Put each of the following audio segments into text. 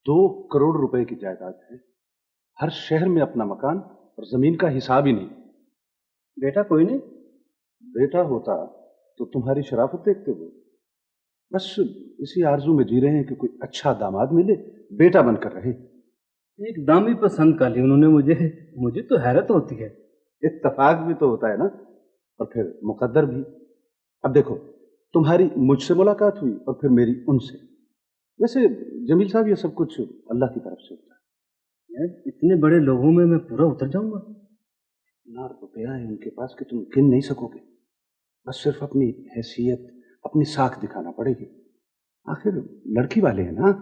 2 करोड़ रुपए की जायदाद है, हर शहर में अपना मकान और जमीन का हिसाब ही नहीं। बेटा कोई नहीं? बेटा होता तो तुम्हारी शराफत देखते हुए। बस इसी आरजू में जी रहे हैं कि कोई अच्छा दामाद मिले, बेटा बनकर रहे। एकदम ही पसंद कर ली उन्होंने मुझे। मुझे तो हैरत होती है। इत्तेफाक भी तो होता है ना, और फिर मुकद्दर भी। अब देखो, तुम्हारी मुझसे मुलाकात हुई और फिर मेरी उनसे। वैसे जमील साहब, ये सब कुछ अल्लाह की तरफ से होता है। यार इतने बड़े लोगों में मैं पूरा उतर जाऊंगा? इतना रुपया है उनके पास कि तुम गिन नहीं सकोगे। बस सिर्फ अपनी हैसियत, अपनी साख दिखाना पड़ेगी। आखिर लड़की वाले हैं ना।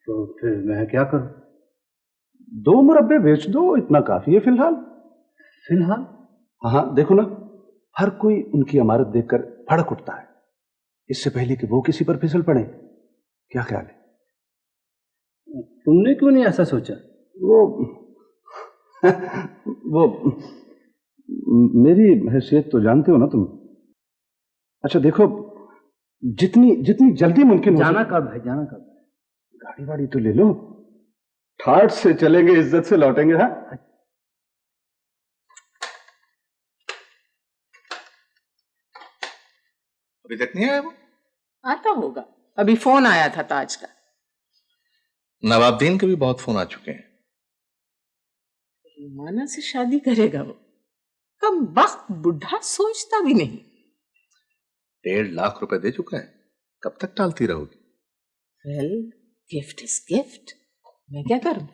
तो फिर मैं क्या करूं? 2 मुरब्बे बेच दो, इतना काफी है फिलहाल। फिलहाल? हाँ, देखो ना, हर कोई उनकी इमारत देखकर भड़क उठता है, इससे पहले कि वो किसी पर फिसल पड़े। क्या ख्याल है? तुमने क्यों नहीं ऐसा सोचा? वो वो मेरी हैसियत तो जानते हो ना तुम। अच्छा देखो, जितनी जितनी जल्दी मुमकिन हो। जाना कब है? जाना कब है? गाड़ी वाड़ी तो ले लो, ठाट से चलेंगे, इज्जत से लौटेंगे। हाँ, अभी तक नहीं आया वो? आता होगा, अभी फोन आया था ताज का। नवाबदीन के भी बहुत फोन आ चुके हैं। रुमाना से शादी करेगा वो? कम वक्त बुढ़ा सोचता भी नहीं। 1.5 लाख रुपए दे चुका है, कब तक टालती रहोगी? वेल, गिफ्ट इज गिफ्ट, मैं क्या करूं?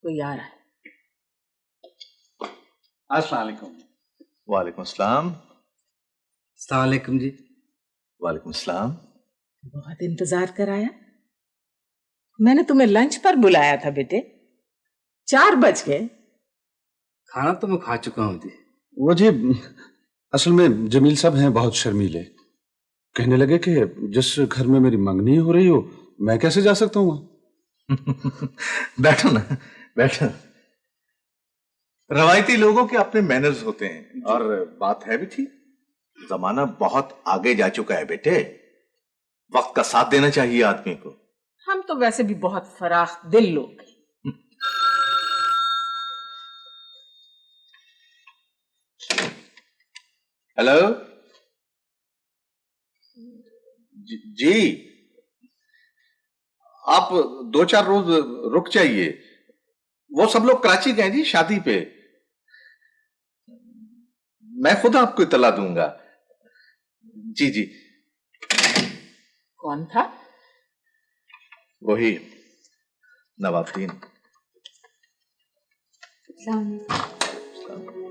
कोई आ रहा है। अस्सलाम वालेकुम। वालेकुम सलाम। अस्सलाम वालेकुम जी। वालेकुम सलाम। बहुत इंतजार कराया। मैंने तुम्हें लंच पर बुलाया था बेटे, 4 बज गए। खाना तो मैं खा चुका हूँ जी। वो जी, असल में जमील साहब हैं बहुत शर्मीले। कहने लगे कि जिस घर में मेरी मंगनी हो रही हो, मैं कैसे जा सकता हूँ? बैठो ना, बैठो। रवायती लोगों के अपने मैनर्स होते हैं, और बात है भी ठीक। जमाना बहुत आगे जा चुका है बेटे, वक्त का साथ देना चाहिए आदमी को। हम तो वैसे भी बहुत फराख दिल लोग हैं। हेलो जी, आप 2-4 रोज रुक जाइए। वो सब लोग कराची गए जी शादी पे। मैं खुद आपको इतला दूंगा। जी जी। कौन था? वही नवाबदीन। सलाम।